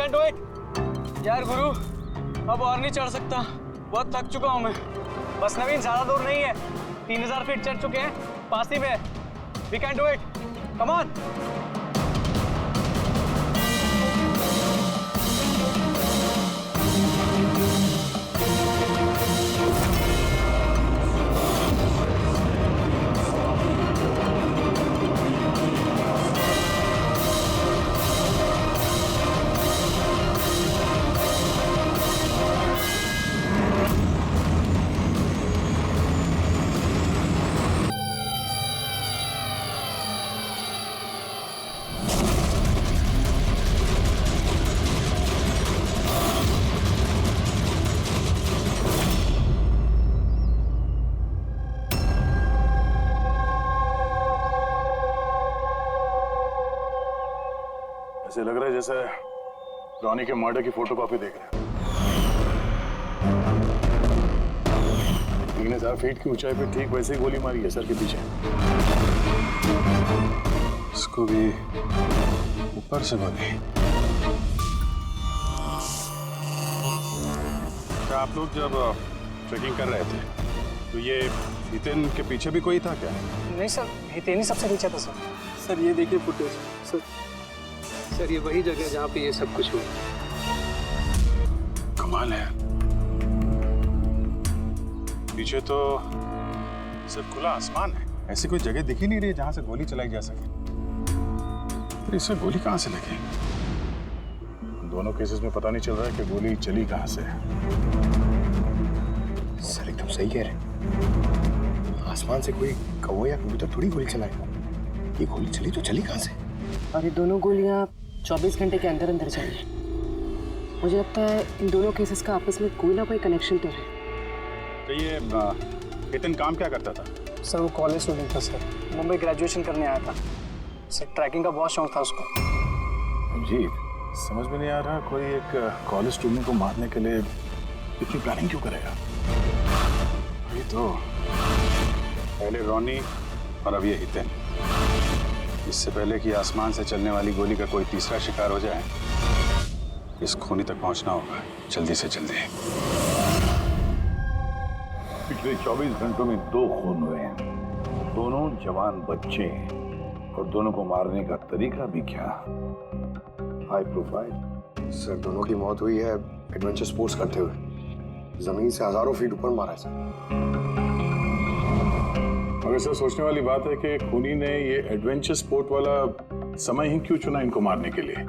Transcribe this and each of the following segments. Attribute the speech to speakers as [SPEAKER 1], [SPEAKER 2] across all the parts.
[SPEAKER 1] Can do it. यार गुरु, अब और नहीं चढ़ सकता, बहुत थक चुका हूं मैं। बस नवीन, ज्यादा दूर नहीं है, 3000 फीट चढ़ चुके हैं, पास ही में। We can do it, come on.
[SPEAKER 2] ऐसे लग रहा है जैसे रॉनी के मर्डर की फोटोकॉपी देख रहे हैं। 3000 फीट की ऊंचाई पे ठीक वैसे ही गोली मारी है सर के पीछे। इसको भी ऊपर से मारी। क्या आप लोग जब ट्रेकिंग कर रहे थे तो ये हितेन के पीछे भी कोई था क्या?
[SPEAKER 1] नहीं सर, हितेन ही सबसे पीछे था सर। सर ये देखिए फुटेज। सर ये वही जगह है जहाँ पे ये सब कुछ हुआ।
[SPEAKER 2] कमाल है, पीछे तो सिर्फ खुला आसमान है। ऐसी कोई जगह दिख ही नहीं रही जहां से गोली चलाई जा सके। तो इससे गोली कहां से लगी? दोनों केसेस में पता नहीं चल रहा है कि गोली चली कहां से है।
[SPEAKER 3] सर एकदम सही कह रहे हैं, आसमान से कोई कौवा या कबूतर थोड़ी गोली चलाएगा। ये गोली चली तो चली कहां से?
[SPEAKER 4] और ये दोनों गोलियां 24 घंटे के अंदर अंदर चली। मुझे लगता है इन दोनों केसेस का आपस में कोई ना कोई कनेक्शन तो है।
[SPEAKER 2] तो ये हितेन काम क्या करता था?
[SPEAKER 1] सर वो कॉलेज स्टूडेंट था सर, मुंबई ग्रेजुएशन करने आया था सर। ट्रैकिंग का बहुत शौक था उसको।
[SPEAKER 2] अजीब, समझ में नहीं आ रहा कोई एक कॉलेज स्टूडेंट को मारने के लिए इतनी प्लानिंग क्यों करेगा। ये तो पहले रॉनी और अब ये हितेन। इससे पहले कि आसमान से चलने वाली गोली का कोई तीसरा शिकार हो जाए, इस खूनी तक पहुंचना होगा जल्दी से जल्दी।
[SPEAKER 5] पिछले 24 घंटों में 2 खून हुए हैं, दोनों जवान बच्चे हैं। और दोनों को मारने का तरीका भी क्या हाई प्रोफाइल।
[SPEAKER 3] सर दोनों की मौत हुई है एडवेंचर स्पोर्ट्स करते हुए। जमीन से हजारों फीट ऊपर मारा है सर।
[SPEAKER 2] मगर सर सोचने वाली बात है कि खूनी ने ये एडवेंचर स्पोर्ट वाला समय ही क्यों चुना इनको मारने के लिए?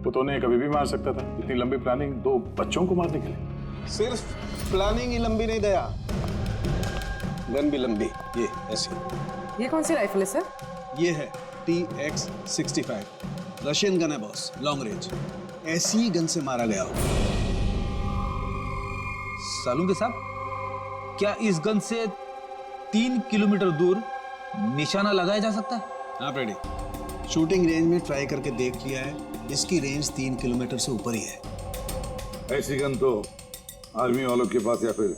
[SPEAKER 2] वो तो उन्हें कभी भी मार सकता था। इतनी लंबी प्लानिंग 2 बच्चों को मारने के लिए।
[SPEAKER 6] सिर्फ प्लानिंग ही लंबी नहीं दया, गन भी लंबी। ये ऐसी।
[SPEAKER 4] ये कौन सी राइफल है सर?
[SPEAKER 6] ये है TX-65, रशियन गन है बॉस, लॉन्ग रेंज। ऐसी गन से मारा गया हो।
[SPEAKER 7] सालुंके साहब, क्या इस गन से 3 किलोमीटर दूर निशाना लगाया जा सकता है?
[SPEAKER 6] आप रेडी? शूटिंग रेंज में ट्राई करके देख लिया है, इसकी रेंज 3 किलोमीटर से ऊपर ही है।
[SPEAKER 5] ऐसी गन तो आर्मी वालों के पास या फिर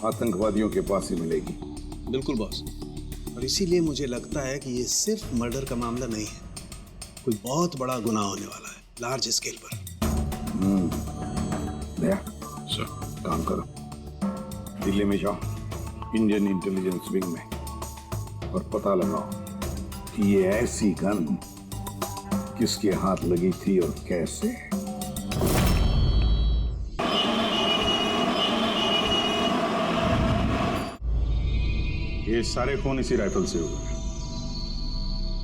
[SPEAKER 5] आतंकवादियों के पास ही मिलेगी।
[SPEAKER 6] बिल्कुल बॉस, और इसीलिए मुझे लगता है कि ये सिर्फ मर्डर का मामला नहीं है, कोई बहुत बड़ा गुनाह होने वाला है, लार्ज स्केल पर।
[SPEAKER 5] दया सर, काम करो, दिल्ली में जाओ इंडियन इंटेलिजेंस विंग में और पता लगाओ कि ये ऐसी गन किसके हाथ लगी थी और कैसे।
[SPEAKER 2] ये सारे खून इसी राइफल से हुए।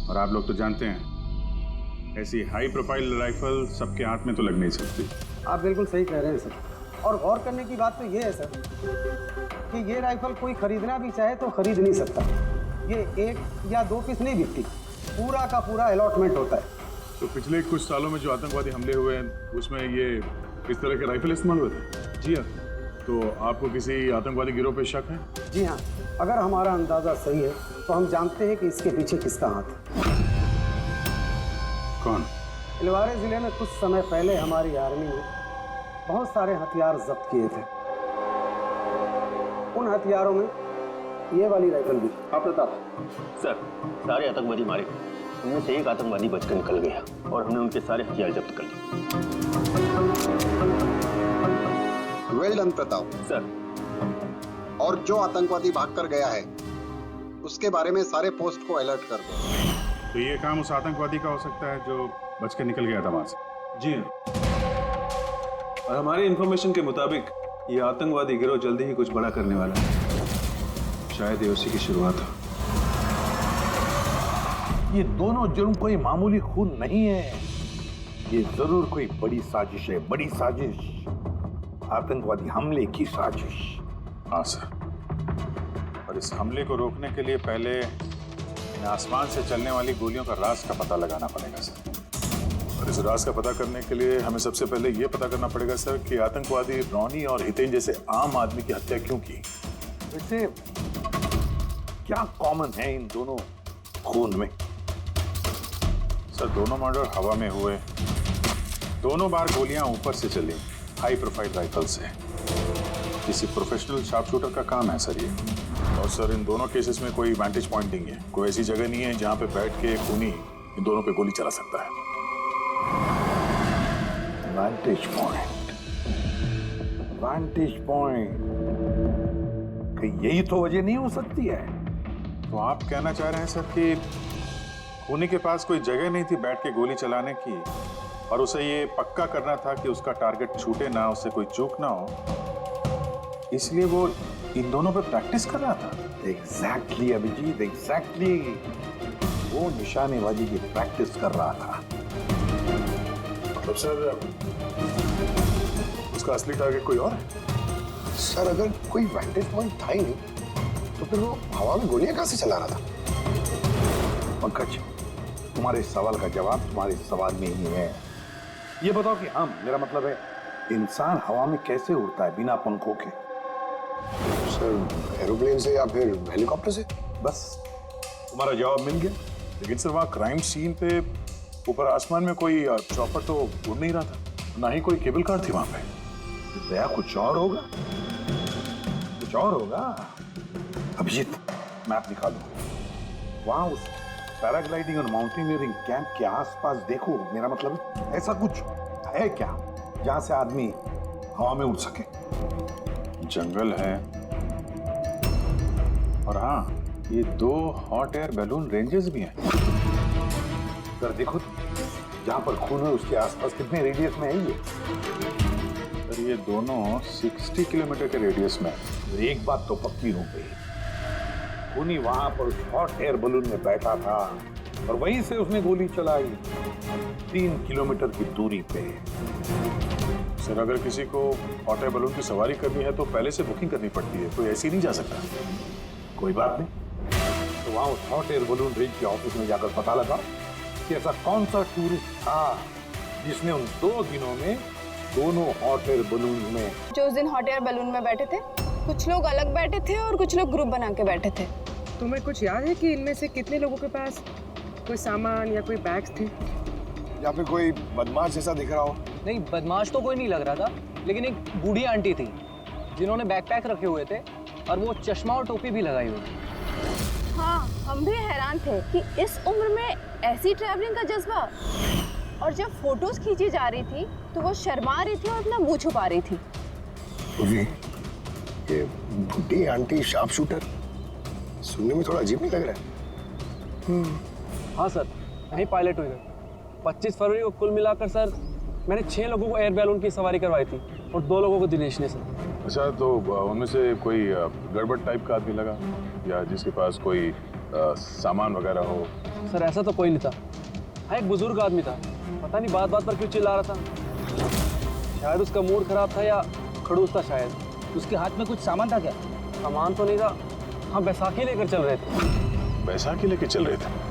[SPEAKER 2] और आप लोग तो जानते हैं ऐसी हाई प्रोफाइल राइफल सबके हाथ में तो लग नहीं सकती।
[SPEAKER 8] आप बिल्कुल सही कह रहे हैं सर। और गौर करने की बात तो ये है सर कि ये राइफल कोई खरीदना भी चाहे तो खरीद नहीं सकता। ये 1 या 2 पीस नहीं बिकती, पूरा का पूरा अलॉटमेंट होता है।
[SPEAKER 2] तो पिछले कुछ सालों में जो आतंकवादी हमले हुए हैं उसमें ये इस तरह के राइफल इस्तेमाल हुए थे? जी हाँ। तो आपको किसी आतंकवादी गिरोह पे शक है?
[SPEAKER 8] जी हाँ, अगर हमारा अंदाजा सही है तो हम जानते हैं कि इसके पीछे किसका हाथ है।
[SPEAKER 2] कौन?
[SPEAKER 8] इलवारे जिले में कुछ समय पहले हमारी आर्मी ने बहुत सारे हथियार जब्त किए थे। उन हथियारों में ये वाली राइफल भी।
[SPEAKER 9] हाँ प्रताप सर, सारे आतंकवादी मारे गए, उनमें से एक आतंकवादी बचकर निकल गया और हमने उनके सारे हथियार जब्त कर लिए।
[SPEAKER 3] Well done Pratap.
[SPEAKER 9] सर।
[SPEAKER 3] और जो आतंकवादी भागकर गया है उसके बारे में सारे पोस्ट को अलर्ट कर दो।
[SPEAKER 2] तो ये काम उस आतंकवादी का हो सकता है जो बच के निकल गया था वहां से।
[SPEAKER 6] जी हाँ। और हमारी इंफॉर्मेशन के मुताबिक ये आतंकवादी गिरोह जल्दी ही कुछ बड़ा करने वाला है। शायद ये उसी की शुरुआत हो।
[SPEAKER 5] ये दोनों जुर्म कोई मामूली खून नहीं है, ये जरूर कोई बड़ी साजिश है, बड़ी साजिश, आतंकवादी हमले की साजिश।
[SPEAKER 2] हाँ सर, और इस हमले को रोकने के लिए पहले इन आसमान से चलने वाली गोलियों का राज का पता लगाना पड़ेगा सर। और इस राज का पता करने के लिए हमें सबसे पहले ये पता करना पड़ेगा सर कि आतंकवादी रॉनी और हितेन जैसे आम आदमी की हत्या क्यों की।
[SPEAKER 5] वैसे क्या कॉमन है इन दोनों खून में?
[SPEAKER 2] सर दोनों मर्डर हवा में हुए, दोनों बार गोलियां ऊपर से चली, हाई प्रोफाइल राइफल से। किसी प्रोफेशनल शार्प शूटर का काम है सर ये। और सर इन दोनों केसेस में कोई वैंटेज पॉइंट नहीं है, कोई ऐसी जगह नहीं है जहां पे बैठ के खूनी इन दोनों पे गोली चला सकता है।
[SPEAKER 5] वैंटेज पॉइंट, यही तो वजह नहीं हो सकती है?
[SPEAKER 2] तो आप कहना चाह रहे हैं सर कि खूनी के पास कोई जगह नहीं थी बैठ के गोली चलाने की, और उसे ये पक्का करना था कि उसका टारगेट छूटे ना, उससे कोई चूक ना हो, इसलिए वो इन दोनों पे प्रैक्टिस कर रहा था।
[SPEAKER 5] एग्जैक्टली अभिजीत, एग्जैक्टली, वो निशानेबाजी की प्रैक्टिस कर रहा था।
[SPEAKER 2] मतलब सर उसका असली टारगेट कोई और है?
[SPEAKER 3] सर अगर कोई वैंटेज पॉइंट था ही नहीं तो फिर वो हवा में गोलियां कहां से चला रहा था?
[SPEAKER 5] पंकज, तुम्हारे सवाल का जवाब तुम्हारे सवाल में ही है। ये बताओ कि मेरा मतलब है इंसान हवा में कैसे उड़ता है बिना पंखों के?
[SPEAKER 3] सर एरोप्लेन से या फिर हेलीकॉप्टर से?
[SPEAKER 5] बस तुम्हारा जवाब मिल गया।
[SPEAKER 2] लेकिन सर वहाँ क्राइम सीन पे ऊपर आसमान में कोई चॉपर तो उड़ नहीं रहा था, ना ही कोई केबल कार थी वहां पे।
[SPEAKER 5] दया कुछ और होगा, कुछ और होगा। अभिजीत, मैप निकालो, वहां उस पैराग्लाइडिंग और माउंटेनियरिंग कैंप के आसपास देखो। मेरा मतलब ऐसा कुछ है क्या जहां से आदमी हवा में उड़ सके?
[SPEAKER 2] जंगल है, और हाँ ये 2 हॉट एयर बैलून रेंजेस भी हैं।
[SPEAKER 5] सर देखो जहां पर खून है उसके आसपास कितने रेडियस में है ये?
[SPEAKER 2] सर ये दोनों 60 किलोमीटर के रेडियस में है।
[SPEAKER 5] एक बात तो पक्की हो गई, खूनी वहां पर उस हॉट एयर बलून में बैठा था और वहीं से उसने गोली चलाई 3 किलोमीटर की दूरी पे।
[SPEAKER 2] सर अगर किसी को हॉट एयर बैलून की सवारी करनी है तो पहले से बुकिंग करनी पड़ती है, कोई ऐसे ही नहीं जा सकता।
[SPEAKER 5] कोई बात नहीं, तो वहां उस हॉट एयर बलून रेंज के ऑफिस में जाकर पता लगा कि ऐसा कौन सा टूरिस्ट था जिसने उन 2 दिनों में दोनों हॉट एयर बलून में,
[SPEAKER 10] जो उस दिन हॉट एयर बलून में बैठे थे, कुछ लोग अलग बैठे थे और कुछ लोग ग्रुप बना के बैठे थे।
[SPEAKER 4] तुम्हें कुछ याद है कि इनमें से कितने लोगों के पास कोई सामान या कोई बैग्स थे?
[SPEAKER 3] या फिर कोई बदमाश जैसा दिख रहा हो?
[SPEAKER 1] नहीं, बदमाश तो कोई नहीं लग रहा था, लेकिन एक बूढ़ी आंटी थी जिन्होंने बैकपैक रखे हुए थे और वो चश्मा और टोपी भी लगाई हुई थी।
[SPEAKER 10] हाँ, हम भी हैरान थे कि इस उम्र में ऐसी ट्रैवलिंग का जज्बा। और जब फोटोज खींची जा रही थी तो वो शर्मा रही थी और अपना मुंह छुपा रही थी।
[SPEAKER 3] ये बुढ़ी आंटी शार्प शूटर सुनने में थोड़ा अजीब नहीं लग रहा है?
[SPEAKER 1] हाँ सर, यही पायलट हुई है। 25 फरवरी को कुल मिलाकर सर मैंने 6 लोगों को एयर बैलून की सवारी करवाई थी और 2 लोगों को दिनेश ने सर।
[SPEAKER 2] अच्छा, तो उनमें से कोई गड़बड़ टाइप का आदमी लगा या जिसके पास कोई सामान वगैरह हो?
[SPEAKER 1] सर ऐसा तो कोई नहीं था। हाँ, एक बुजुर्ग आदमी था, पता नहीं बात बात पर क्यों चिल्ला रहा था। शायद उसका मूड खराब था या खड़ूस था शायद।
[SPEAKER 7] उसके हाथ में कुछ सामान था क्या?
[SPEAKER 1] सामान तो नहीं था। हाँ, बैसाखी लेकर चल रहे थे।
[SPEAKER 2] बैसाखी लेके चल रहे थे?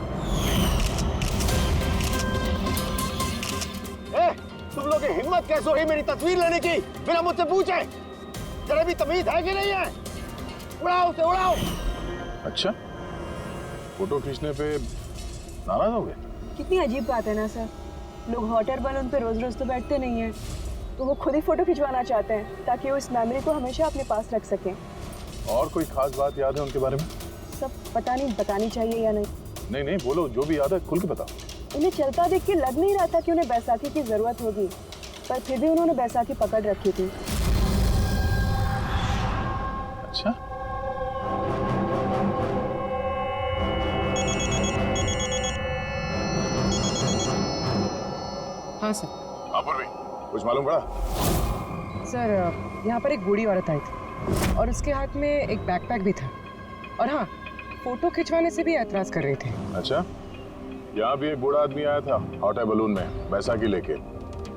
[SPEAKER 3] तुम लोग की हिम्मत कैसे हुई मेरी तस्वीर लेने की बिना मुझसे पूछे? जरा भी तमीज है कि नहीं है? उड़ाओ उसे, उड़ाओ।
[SPEAKER 2] अच्छा, फोटो खींचने पे नाराज हो गए?
[SPEAKER 10] कितनी अजीब बात है ना सर। लोग हॉट एयर बलून पे रोज रोज तो बैठते नहीं हैं, तो वो खुद ही फोटो खिंचवाना चाहते हैं ताकि वो इस मेमोरी को हमेशा अपने पास रख सकें।
[SPEAKER 2] और कोई खास बात याद है उनके बारे में?
[SPEAKER 10] सब पता नहीं बतानी चाहिए या नहीं।
[SPEAKER 2] नहीं, बोलो, जो भी याद है खुल के बताओ।
[SPEAKER 10] उन्हें चलता देख के लग नहीं रहा था कि उन्हें बैसाखी की जरूरत होगी। पर फिर भी उन्होंने बैसाखी पकड़ रखी थी।
[SPEAKER 2] अच्छा,
[SPEAKER 4] हाँ सर।
[SPEAKER 2] अपूर्वी, कुछ मालूम पड़ा?
[SPEAKER 4] सर यहाँ पर एक बूढ़ी औरत आई थी और उसके हाथ में एक बैकपैक भी था। और हाँ, फोटो खिंचवाने से भी एतराज कर रहे थे।
[SPEAKER 2] अच्छा, यहाँ भी एक बूढ़ा आदमी आया था हॉट एयर बलून में बैसाखी लेके,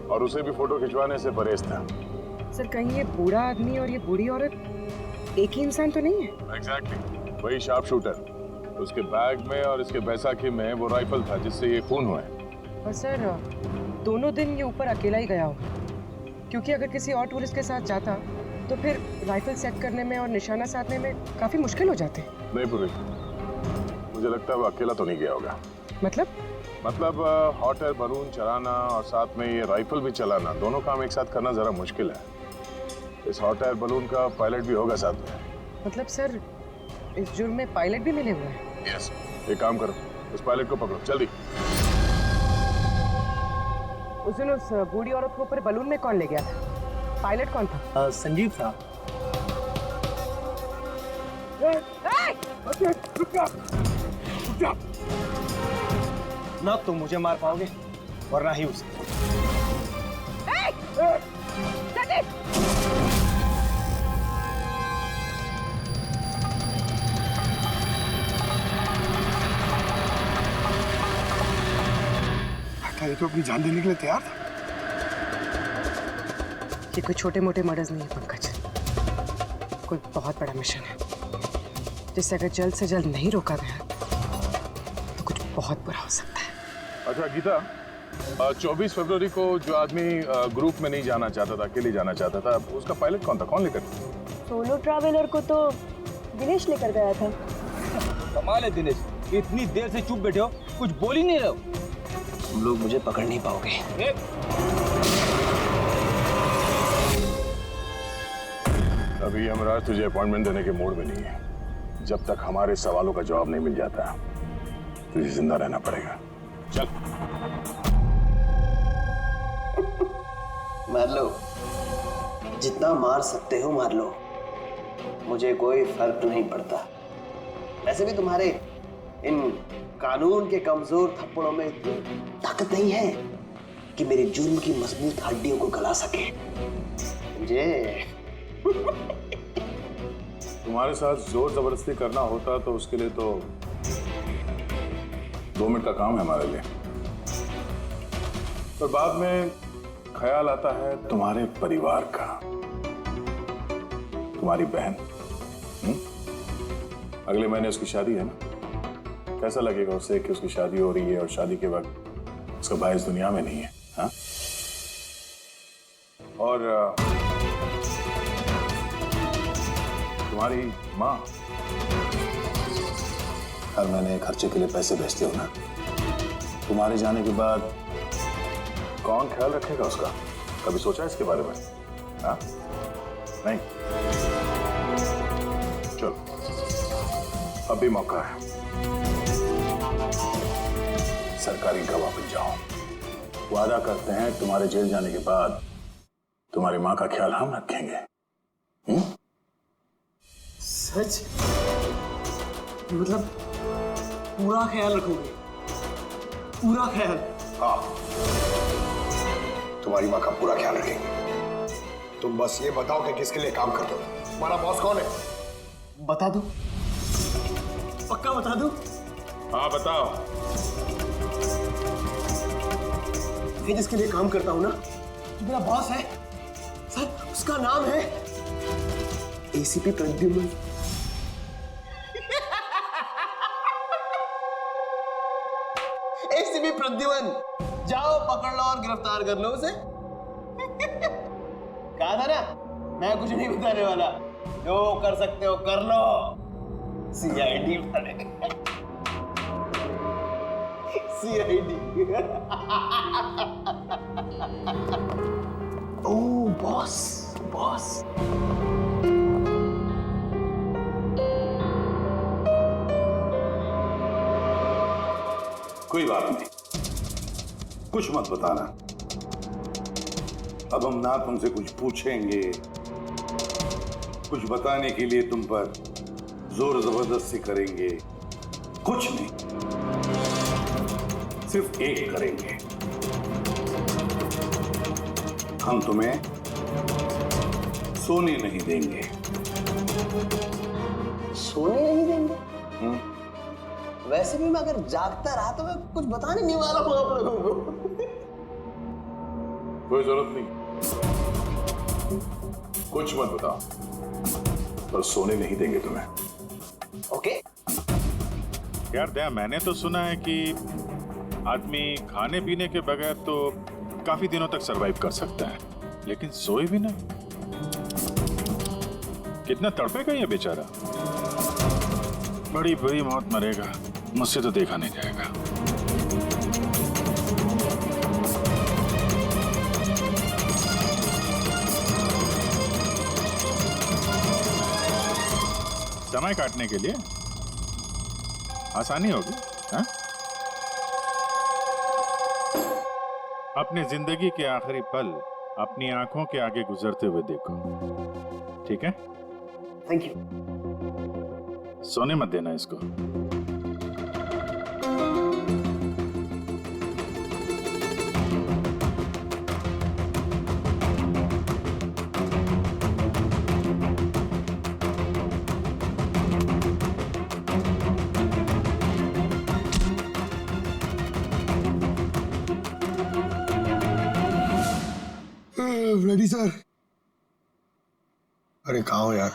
[SPEAKER 2] और उसे भी फोटो खिंचवाने से परहेज था।
[SPEAKER 4] सर कहीं ये बूढ़ा आदमी और ये बूढ़ी औरत एक ही इंसान तो नहीं है?
[SPEAKER 2] एग्जैक्टली, वही शार्प शूटर। उसके बैग में और इसके बैसाखी में वो राइफल था जिससे ये खून हुआ है।
[SPEAKER 4] और सर दोनों दिन ये ऊपर अकेला ही गया होगा, क्योंकि अगर किसी और टूरिस्ट के साथ जाता तो फिर राइफल सेट करने में और निशाना साधने में काफी मुश्किल हो जाते।
[SPEAKER 2] नहीं पूरी, मुझे लगता है वो अकेला तो नहीं गया होगा। मतलब हॉट एयर बलून चलाना और साथ में ये राइफल भी चलाना, दोनों काम एक साथ करना जरा मुश्किल है। इस हॉट एयर बलून का पायलट भी होगा साथ में।
[SPEAKER 4] मतलब सर इस जुर्म में पायलट भी मिले हुए हैं?
[SPEAKER 2] यस, एक काम करो, उस पायलट को पकड़ो जल्दी।
[SPEAKER 4] उस दिन उस बूढ़ी औरत को ऊपर बलून में कौन ले गया था? पायलट कौन था?
[SPEAKER 1] संजीव था। ना तुम मुझे मार पाओगे और ना ही उसे।
[SPEAKER 3] ये तो अपनी जान देने के लिए तैयार था।
[SPEAKER 4] ये कोई छोटे मोटे मर्डर्स नहीं है पंकज, कोई बहुत बड़ा मिशन है जिसे अगर जल्द से जल्द नहीं रोका गया तो कुछ बहुत बुरा हो सकता है।
[SPEAKER 2] अच्छा गीता, 24 फरवरी को जो आदमी ग्रुप में नहीं जाना चाहता था, अकेले जाना चाहता था, उसका पायलट कौन था? कौन लेकर?
[SPEAKER 10] सोलो ट्रैवलर को तो दिनेश लेकर गया था।
[SPEAKER 7] कमाल है दिनेश, इतनी देर से चुप बैठे हो, कुछ बोल ही नहीं रहे हो।
[SPEAKER 1] तुम लोग मुझे पकड़ नहीं पाओगे।
[SPEAKER 2] अभी यमराज तुझे अपॉइंटमेंट देने के मूड में नहीं है। जब तक हमारे सवालों का जवाब नहीं मिल जाता तुझे जिंदा रहना पड़ेगा। चल।
[SPEAKER 1] मार लो, जितना मार सकते हो मार लो, मुझे कोई फर्क नहीं पड़ता। वैसे भी तुम्हारे इन कानून के कमजोर थप्पड़ों में इतनी ताकत नहीं है कि मेरे जुर्म की मजबूत हड्डियों को गला सके। मुझे
[SPEAKER 2] तुम्हारे साथ जोर जबरदस्ती करना होता तो उसके लिए तो 2 मिनट का काम है हमारे लिए, पर बाद में ख्याल आता है तुम्हारे परिवार का, तुम्हारी बहन। अगले महीने उसकी शादी है ना, कैसा लगेगा उसे कि उसकी शादी हो रही है और शादी के वक्त उसका भाई इस दुनिया में नहीं है? हाँ? और तुम्हारी माँ हर महीने खर्चे के लिए पैसे भेजते हो ना, तुम्हारे जाने के बाद कौन ख्याल रखेगा उसका? कभी सोचा है इसके बारे में? हाँ? नहीं? चलो, अभी मौका है, सरकारी गवाह बन जाओ। वादा करते हैं तुम्हारे जेल जाने के बाद तुम्हारी माँ का ख्याल हम रखेंगे।
[SPEAKER 1] सच? मतलब पूरा ख्याल रखोगे? पूरा ख्याल?
[SPEAKER 3] हाँ, तुम्हारी माँ का पूरा ख्याल रखेंगे। तुम बस ये बताओ कि किसके लिए काम करते हो? तुम्हारा बॉस कौन है?
[SPEAKER 1] बता दो, पक्का बता दो।
[SPEAKER 2] हाँ बताओ।
[SPEAKER 1] मैं जिसके लिए काम करता हूं ना, मेरा बॉस है सर, उसका नाम है एसीपी प्रद्युम्न। एसीपी प्रद्युम्न, जाओ पकड़ लो और गिरफ्तार कर लो उसे। कहा था ना, मैं कुछ नहीं बताने वाला, जो कर सकते हो कर लो। CID CID. Oh boss, boss.
[SPEAKER 5] कोई बात नहीं, कुछ मत बताना, अब हम ना तुमसे कुछ पूछेंगे, कुछ बताने के लिए तुम पर जोर जबरदस्ती करेंगे, कुछ नहीं, सिर्फ एक करेंगे, हम तुम्हें सोने नहीं देंगे।
[SPEAKER 9] सोने नहीं देंगे? वैसे भी मैं अगर जागता रहा तो मैं कुछ बताने नहीं वाला हूं आप लोगों को।
[SPEAKER 5] कोई जरूरत नहीं, कुछ मत बताओ, पर सोने नहीं देंगे तुम्हें।
[SPEAKER 9] ओके।
[SPEAKER 2] यार दया, मैंने तो सुना है कि आदमी खाने पीने के बगैर तो काफी दिनों तक सरवाइव कर सकता है, लेकिन सोए भी नहीं। कितना तड़पेगा ये बेचारा, बड़ी बुरी मौत मरेगा, मुझसे तो देखा नहीं जाएगा। समय काटने के लिए आसानी होगी, हाँ? अपनी जिंदगी के आखिरी पल अपनी आंखों के आगे गुजरते हुए देखो, ठीक है?
[SPEAKER 9] Thank you.
[SPEAKER 2] सोने मत देना इसको।
[SPEAKER 3] Ready sir. अरे कहाँ हो यार?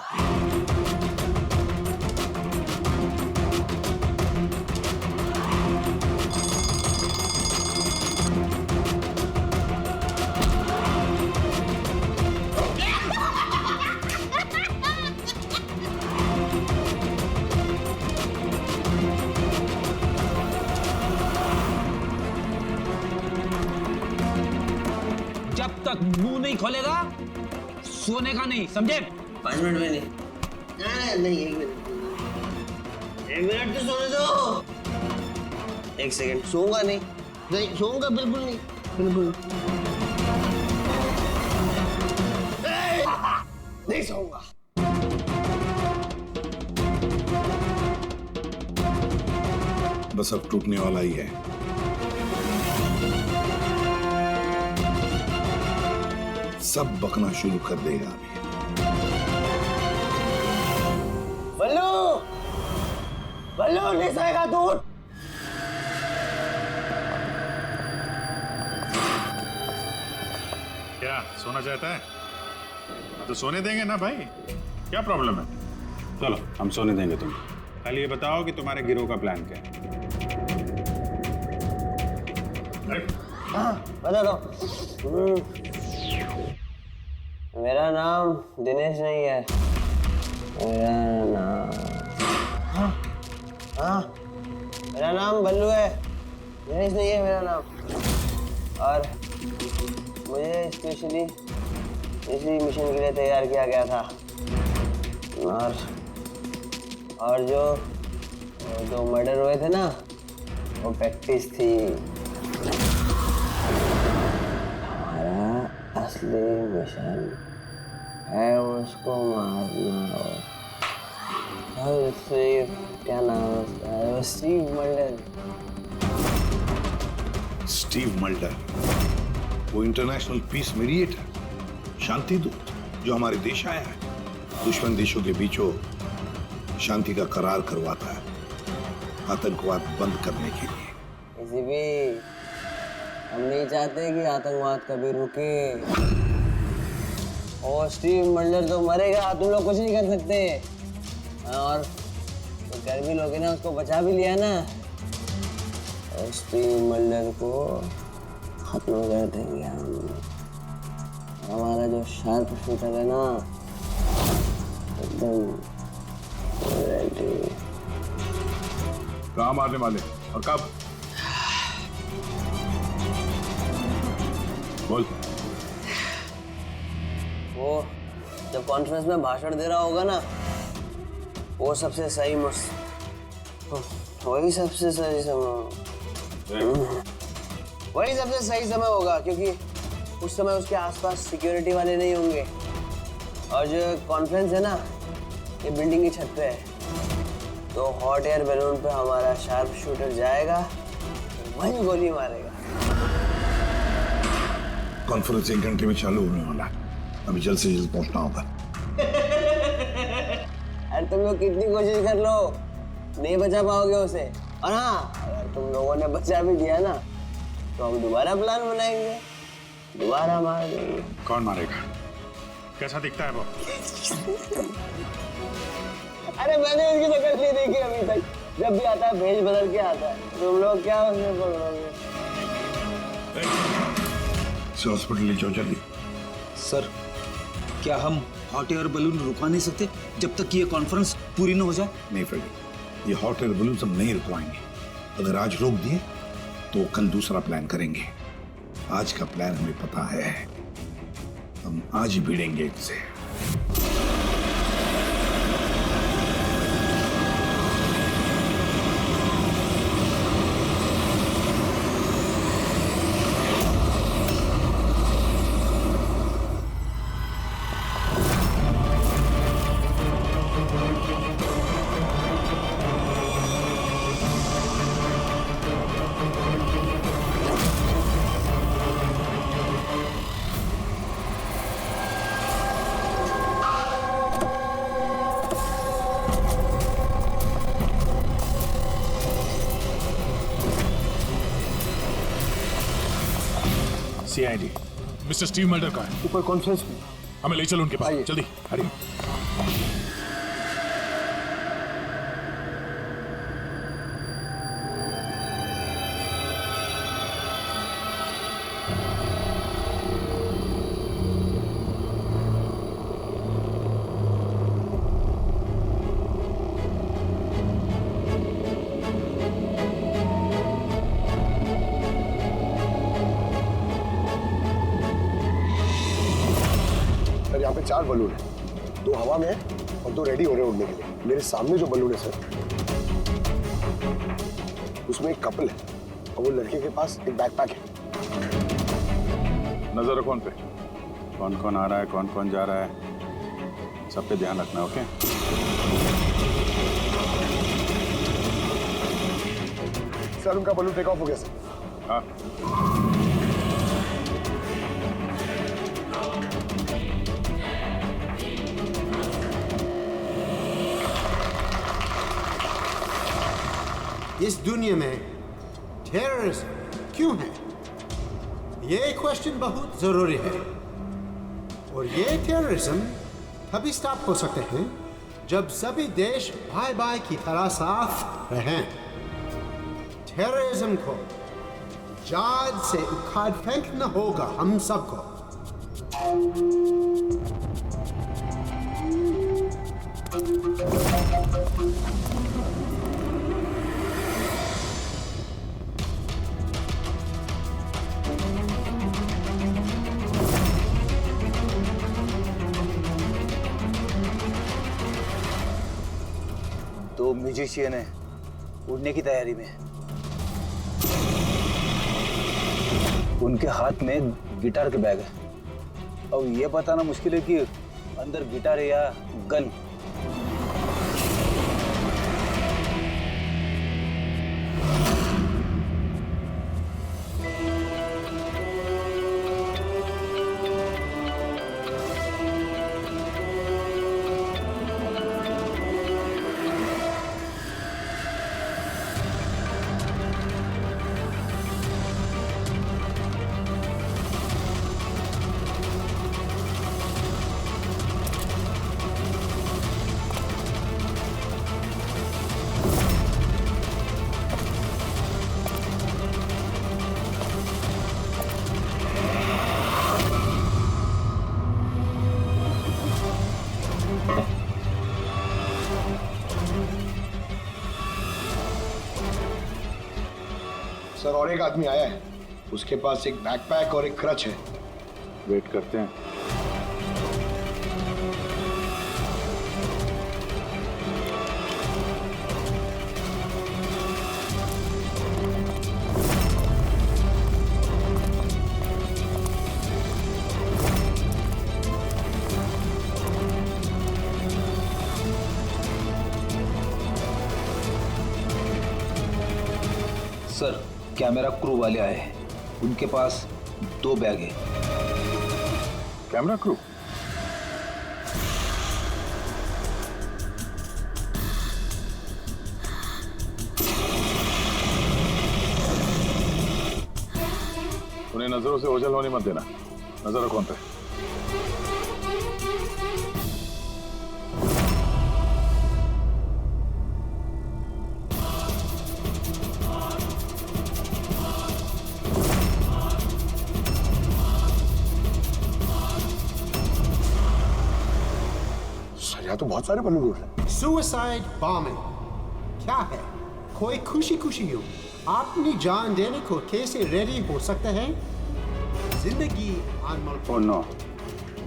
[SPEAKER 7] जब तक मुंह नहीं खोलेगा सोने का नहीं, समझे?
[SPEAKER 9] 5 मिनट में नहीं। नहीं 1 मिनट। 1 मिनट तो सोने दो। 1 सेकंड, सोऊंगा नहीं। नहीं सोऊंगा, बिल्कुल नहीं, बिल्कुल नहीं सोऊंगा।
[SPEAKER 5] बस अब टूटने वाला ही है। सब बकना शुरू कर देगा अभी।
[SPEAKER 9] बल्लू, बल्लू नहीं सोएगा तू।
[SPEAKER 2] क्या सोना चाहता है? तो सोने देंगे ना भाई, क्या प्रॉब्लम है? चलो हम सोने देंगे तुम्हें। खाली ये बताओ कि तुम्हारे गिरोह का प्लान क्या है?
[SPEAKER 9] हाँ बता दो। मेरा नाम दिनेश नहीं है, मेरा नाम मेरा नाम बल्लू है, दिनेश नहीं है मेरा नाम। और मुझे स्पेशली इसी मिशन के लिए तैयार किया गया था। और जो मर्डर हुए थे ना, वो प्रैक्टिस थी। हमारा असली मिशन है उसको मारना। और स्टीव, क्या नाम है उसका? वो स्टीव मल्डर।
[SPEAKER 5] स्टीव मल्डर, वो इंटरनेशनल पीस मीडिएटर, शांति दूत, जो हमारे देश आया है, दुश्मन देशों के बीचों शांति का करार करवाता है, आतंकवाद बंद करने के लिए।
[SPEAKER 9] किसी भी हम नहीं चाहते कि आतंकवाद कभी रुके। और स्टीव मल्डर तो मरेगा, तुम लोग कुछ नहीं कर सकते। और तो कर भी लोगे ना, उसको बचा भी लिया ना, और स्टीव मल्डर को खत्म कर देंगे हम। हमारा जो शार्प शूटर है ना, एकदम रेडी।
[SPEAKER 2] कहाँ मारने वाले और कब? बोल।
[SPEAKER 9] वो जब कॉन्फ्रेंस में भाषण दे रहा होगा ना, वो सबसे सही वही सबसे सही समय होगा, क्योंकि उस समय उसके आसपास सिक्योरिटी वाले नहीं होंगे। और जो कॉन्फ्रेंस है ना, ये बिल्डिंग की छत पे है, तो हॉट एयर बैलून पे हमारा शार्प शूटर जाएगा, वहीं गोली मारेगा।
[SPEAKER 5] कॉन्फ्रेंस 1 घंटे में चालू होने वाला है, अभी जल्द से जल्द पहुंचना होगा।
[SPEAKER 9] अरे तुम लोग कितनी कोशिश कर लो, नहीं बचा पाओगे उसे। और हाँ, अगर तुम लोगों ने बचा भी दिया ना, तो हम दोबारा प्लान बनाएंगे, दोबारा मार देंगे।
[SPEAKER 2] कौन मारेगा? कैसा दिखता है वो?
[SPEAKER 9] अरे मैंने उसकी शक्ल नहीं देखी अभी तक, जब भी आता है भेज बदल के आता है। तुम लोग क्या उसमें पकड़ोगे?
[SPEAKER 5] हॉस्पिटल ले जाओ जल्दी।
[SPEAKER 7] सर, क्या हम हॉट एयर बलून रुकवा नहीं सकते जब तक ये कॉन्फ्रेंस पूरी न हो जाए?
[SPEAKER 5] नहीं फ्रेडी, ये हॉट एयर बलून हम नहीं रुकवाएंगे। अगर आज रोक दिए तो कल दूसरा प्लान करेंगे। आज का प्लान हमें पता है, हम आज ही भिड़ेंगे इनसे।
[SPEAKER 2] CID
[SPEAKER 11] मिस्टर स्टीव मल्डर का है।
[SPEAKER 8] ऊपर कॉन्फ्रेंस में।
[SPEAKER 11] हमें ले चलो उनके पास, जल्दी।
[SPEAKER 2] हरी।
[SPEAKER 3] यहाँ पे 4 बलून है, 2 हवा में है और 2 रेडी हो रहे हैं उड़ने के लिए। मेरे सामने जो बलून है सर, उसमें एक कपल है और वो लड़के के पास एक बैकपैक है।
[SPEAKER 2] नजर रखो उन पे, कौन कौन आ रहा है, कौन कौन जा रहा है, सब पे ध्यान रखना। ओके?
[SPEAKER 3] सर उनका बलून टेक ऑफ हो गया सर।
[SPEAKER 2] हाँ।
[SPEAKER 12] इस दुनिया में टेररिज्म क्यों है, ये क्वेश्चन बहुत जरूरी है। और ये टेररिज्म तभी स्टॉप हो सकते हैं जब सभी देश भाई भाई की तरह साथ रहें। टेररिज्म को जड़ से उखाड़ फेंकना होगा हम सबको।
[SPEAKER 7] तो म्यूजिशियन है, उड़ने की तैयारी में है। उनके हाथ में गिटार के बैग है। अब ये बताना मुश्किल है कि अंदर गिटार है या गन।
[SPEAKER 3] सर और एक आदमी आया है, उसके पास एक बैकपैक और एक क्रच है।
[SPEAKER 2] वेट करते हैं।
[SPEAKER 7] सर कैमरा क्रू वाले आए हैं, उनके पास 2 बैग है।
[SPEAKER 2] Camera crew? उन्हें नजरों से ओझल होने मत देना, नजर रखो उन पे।
[SPEAKER 3] सर, तो बहुत सारे बलून हैं। सुसाइड बॉम्बिंग क्या है? कोई खुशी खुशी हो अपनी जान देने को कैसे रेडी हो सकते हैं? जिंदगी अनमोल।
[SPEAKER 2] Oh no,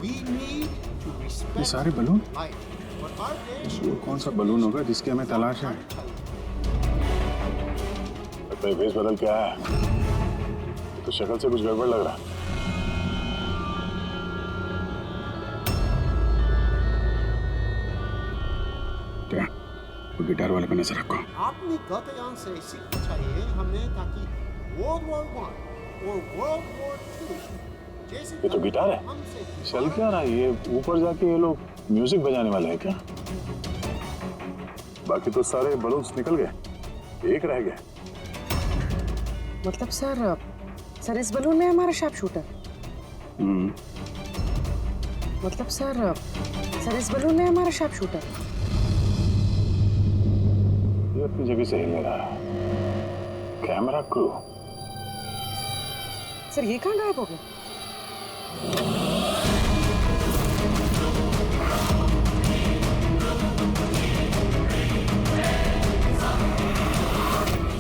[SPEAKER 3] We need to respect
[SPEAKER 2] ये सारे बलून?
[SPEAKER 3] life. और our day
[SPEAKER 2] वो कौन सा बलून होगा जिसकी हमें तलाश है? लगता है भेष बदल के आया है। ये तो शक्ल से कुछ गड़बड़ लग रहा है। क्या? वो गिटार वाले पे नजर रखो।
[SPEAKER 3] अपनी गलतियों से सीखना चाहिए हमें, ताकि World War I और World War II जैसे
[SPEAKER 2] ये तो गिटार है। चल क्या रहा है ये? ऊपर जाके ये लोग म्यूजिक बजाने वाले हैं क्या? बाकी तो सारे बलून्स निकल गए, एक रह गया।
[SPEAKER 4] मतलब सर इस बलून में हमारा शार्प शूटर। मतलब सर इस बलून में हमारा शार्प शूटर।
[SPEAKER 2] ये अपनी जगह से हिल रहा है। Camera crew.
[SPEAKER 4] सर ये कहाँ गायब हो गया?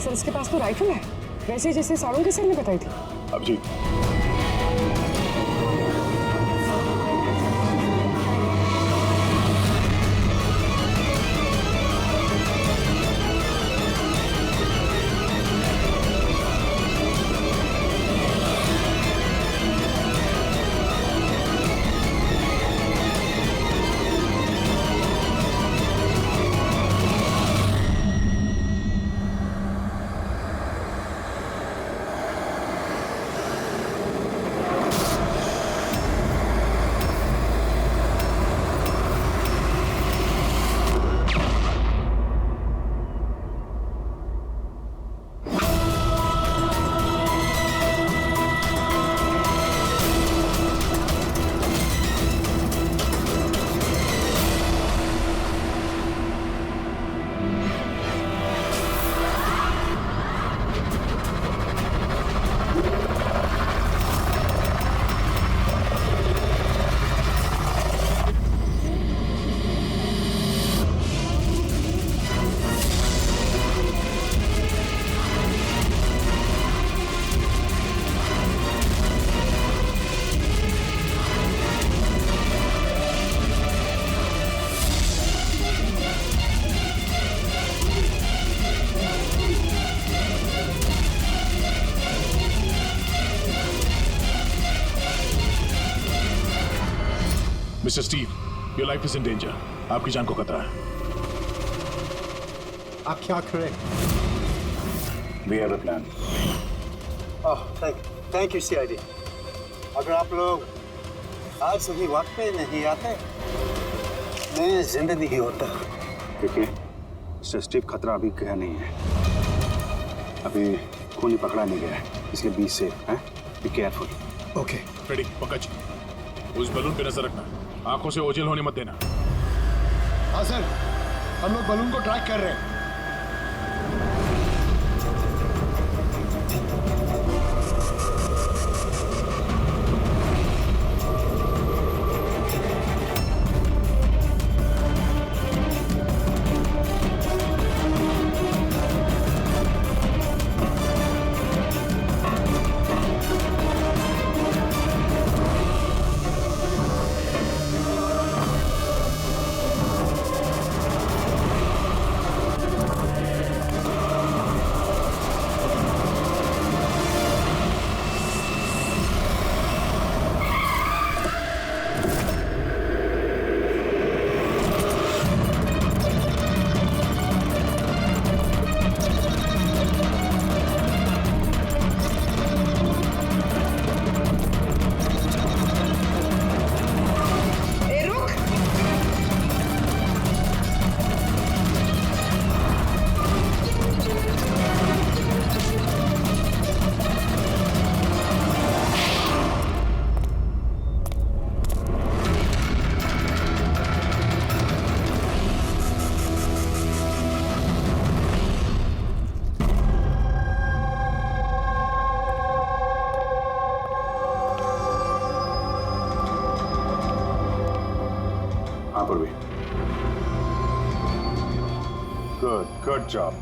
[SPEAKER 4] सर इसके पास तो राइफल है, वैसे जैसे साड़ों के सर ने बताई थी।
[SPEAKER 2] अब जी
[SPEAKER 11] mister Steve, your life is in danger. आपकी जान को खतरा है।
[SPEAKER 3] आप क्या करें?
[SPEAKER 2] We have a plan.
[SPEAKER 8] Thank you CID। अगर आप लोग आज सही वक्त पे नहीं आते, मैं जिंदा नहीं होता।
[SPEAKER 6] देखिए मिस्टर स्टीव, खतरा अभी गया नहीं है, अभी खूनी पकड़ा नहीं गया है, इसलिए बी सेफ है, be careful.
[SPEAKER 8] Okay
[SPEAKER 11] Freddy, Pankaj, उस बलून पे नजर रखना, आंखों से ओझल होने मत देना।
[SPEAKER 3] हाँ सर, हम लोग बलून को ट्रैक कर रहे हैं।
[SPEAKER 2] Good job.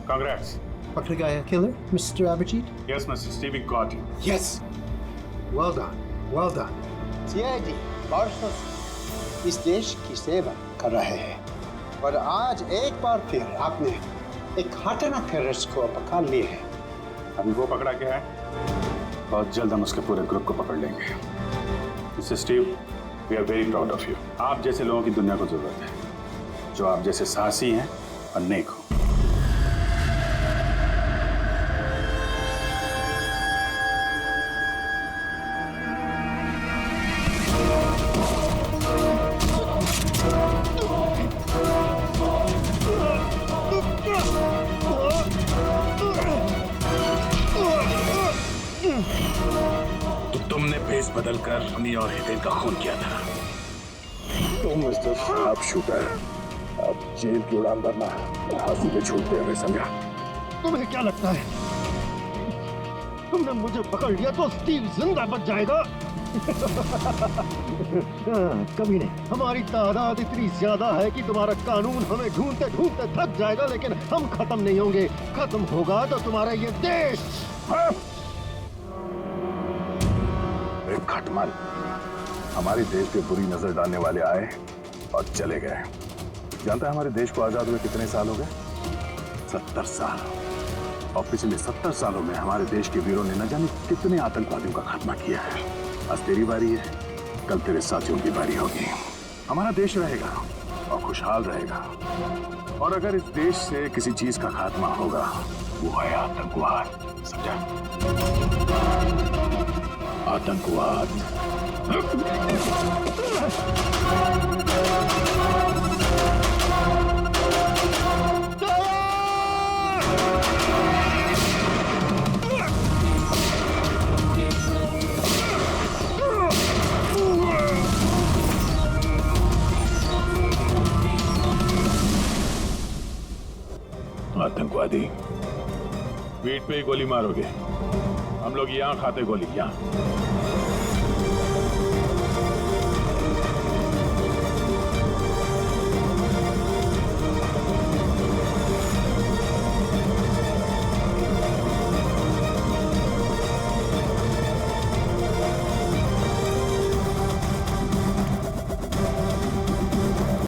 [SPEAKER 2] Congrats.
[SPEAKER 3] पकड़ गया killer, Mr. Abhijit?
[SPEAKER 2] Yes, Mr. Steve, we got you.
[SPEAKER 3] Yes. Well done. Well done. CID बरसों से इस देश की सेवा कर रहे हैं और आज एक बार फिर आपने एक खतरनाक टेररिस्ट को पकड़ लिए है।
[SPEAKER 2] अभी वो पकड़ा गया है, बहुत जल्द हम उसके पूरे ग्रुप को पकड़ लेंगे। Mister Steve, we are very proud of you. आप जैसे लोगों की दुनिया को जरूरत है, जो आप जैसे साहसी हैं और नेक हो।
[SPEAKER 11] तो तुमने भेस बदलकर हमी और हितेन का खून किया था।
[SPEAKER 5] तो मिस्टर शार्प शूटर, अब जेल की उड़ान भरना फांसी पे छोड़ते हमें समझा।
[SPEAKER 12] तुम्हें क्या लगता है तुमने मुझे पकड़ लिया तो स्टीव जिंदा बच जाएगा? कभी नहीं। हमारी तादाद इतनी ज्यादा है कि तुम्हारा कानून हमें ढूंढते ढूंढते थक जाएगा, लेकिन हम खत्म नहीं होंगे। खत्म होगा तो तुम्हारा ये देश।
[SPEAKER 5] एक खटमल हमारे देश पे बुरी नजर डालने वाले आए और चले गए। जानता है हमारे देश को आजाद हुए कितने साल हो गए? 70 साल। और पिछले 70 सालों में हमारे देश के वीरों ने न जाने कितने आतंकवादियों का खात्मा किया है। आज तेरी बारी है, कल तेरे साथियों की बारी होगी। हमारा देश रहेगा और खुशहाल रहेगा, और अगर इस देश से किसी चीज का खात्मा होगा वो है आतंकवाद। समझा? आतंकवाद।
[SPEAKER 11] आतंकवादी पीठ पे ही गोली मारोगे? हम लोग यहाँ खाते गोली, यहाँ।